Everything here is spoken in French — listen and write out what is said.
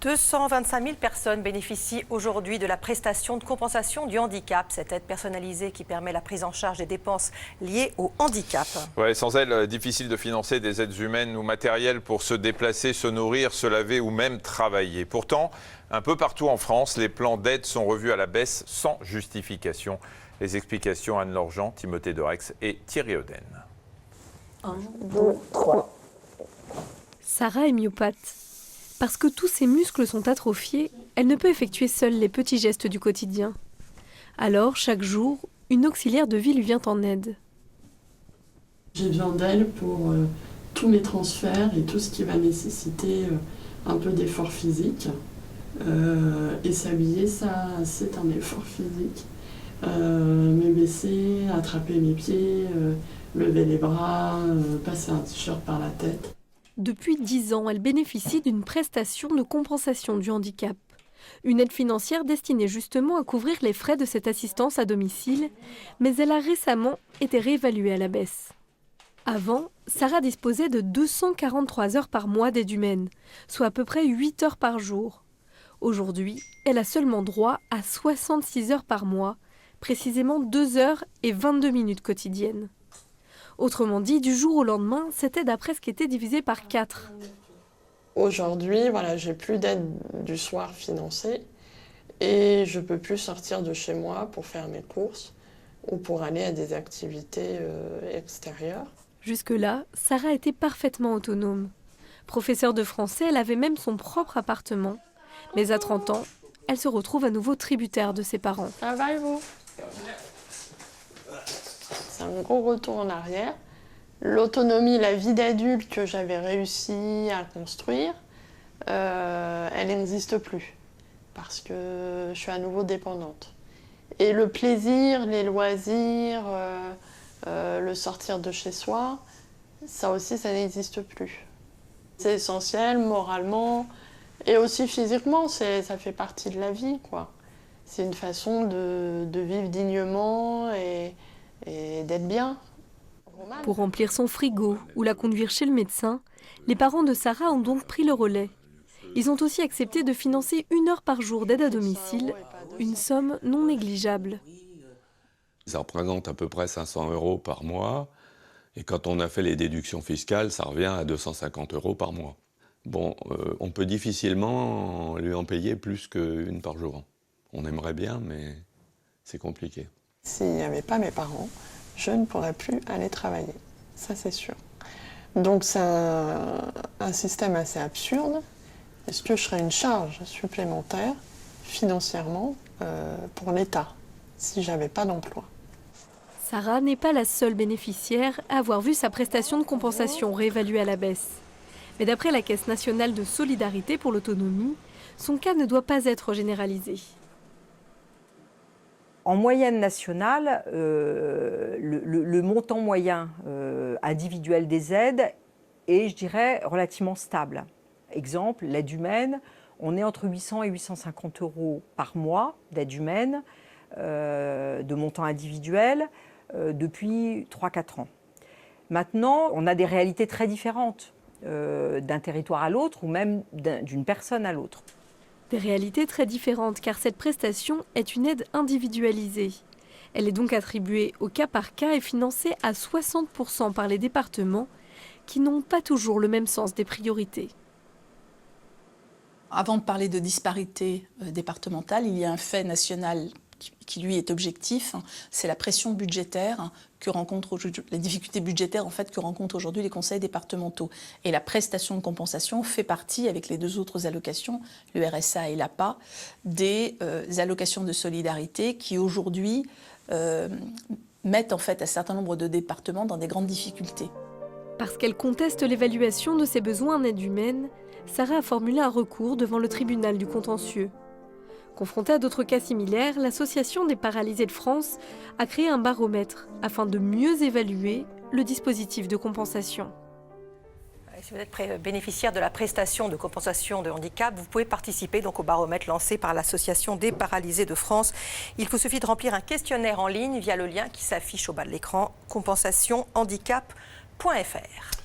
225 000 personnes bénéficient aujourd'hui de la prestation de compensation du handicap, cette aide personnalisée qui permet la prise en charge des dépenses liées au handicap. Ouais, sans elle, difficile de financer des aides humaines ou matérielles pour se déplacer, se nourrir, se laver ou même travailler. Pourtant, un peu partout en France, les plans d'aide sont revus à la baisse sans justification. Les explications Anne-Laure Jean, Timothée Derex et Thierry Oden. 1, 2, 3. Sarah est myopathe. Parce que tous ses muscles sont atrophiés, elle ne peut effectuer seule les petits gestes du quotidien. Alors, chaque jour, une auxiliaire de vie lui vient en aide. J'ai besoin d'elle pour tous mes transferts et tout ce qui va nécessiter un peu d'effort physique. Et s'habiller, ça, c'est un effort physique. Me baisser, attraper mes pieds, lever les bras, passer un t-shirt par la tête. Depuis 10 ans, elle bénéficie d'une prestation de compensation du handicap. Une aide financière destinée justement à couvrir les frais de cette assistance à domicile, mais elle a récemment été réévaluée à la baisse. Avant, Sarah disposait de 243 heures par mois d'aide humaine, soit à peu près 8 heures par jour. Aujourd'hui, elle a seulement droit à 66 heures par mois, précisément 2 heures et 22 minutes quotidiennes. Autrement dit, du jour au lendemain, cette aide a presque été divisée par 4. Aujourd'hui, voilà, j'ai plus d'aide du soir financée et je peux plus sortir de chez moi pour faire mes courses ou pour aller à des activités extérieures. Jusque-là, Sarah était parfaitement autonome. Professeure de français, elle avait même son propre appartement. Mais à 30 ans, elle se retrouve à nouveau tributaire de ses parents. Ça va et vous ? C'est un gros retour en arrière. L'autonomie, la vie d'adulte que j'avais réussi à construire, elle n'existe plus parce que je suis à nouveau dépendante. Et le plaisir, les loisirs, le sortir de chez soi, ça aussi, ça n'existe plus. C'est essentiel moralement et aussi physiquement, ça fait partie de la vie, quoi. C'est une façon de vivre dignement et d'être bien. Pour remplir son frigo ou la conduire chez le médecin, les parents de Sarah ont donc pris le relais. Ils ont aussi accepté de financer 1 heure par jour d'aide à domicile, une somme non négligeable. Ça représente à peu près 500 € par mois. Et quand on a fait les déductions fiscales, ça revient à 250 € par mois. Bon, on peut difficilement lui en payer plus qu'une par jour. On aimerait bien, mais c'est compliqué. S'il n'y avait pas mes parents, je ne pourrais plus aller travailler. Ça, c'est sûr. Donc, c'est un système assez absurde. Est-ce que je serais une charge supplémentaire, financièrement, pour l'État, si je n'avais pas d'emploi ? Sarah n'est pas la seule bénéficiaire à avoir vu sa prestation de compensation réévaluée à la baisse. Mais d'après la Caisse nationale de solidarité pour l'autonomie, son cas ne doit pas être généralisé. En moyenne nationale, le montant moyen individuel des aides est, je dirais, relativement stable. Exemple, l'aide humaine, on est entre 800 et 850 € par mois d'aide humaine, de montant individuel, depuis 3-4 ans. Maintenant, on a des réalités très différentes d'un territoire à l'autre ou même d'une personne à l'autre. Des réalités très différentes car cette prestation est une aide individualisée. Elle est donc attribuée au cas par cas et financée à 60% par les départements qui n'ont pas toujours le même sens des priorités. Avant de parler de disparité départementale, il y a un fait national qui lui est objectif, c'est la pression budgétaire que rencontrent aujourd'hui, les difficultés budgétaires en fait que rencontrent aujourd'hui les conseils départementaux. Et la prestation de compensation fait partie, avec les 2 autres allocations, le RSA et l'APA, des allocations de solidarité qui aujourd'hui mettent en fait un certain nombre de départements dans des grandes difficultés. Parce qu'elle conteste l'évaluation de ses besoins en aide humaine, Sarah a formulé un recours devant le tribunal du contentieux. Confrontée à d'autres cas similaires, l'Association des paralysés de France a créé un baromètre afin de mieux évaluer le dispositif de compensation. Si vous êtes bénéficiaire de la prestation de compensation de handicap, vous pouvez participer donc au baromètre lancé par l'Association des paralysés de France. Il vous suffit de remplir un questionnaire en ligne via le lien qui s'affiche au bas de l'écran, compensationhandicap.fr.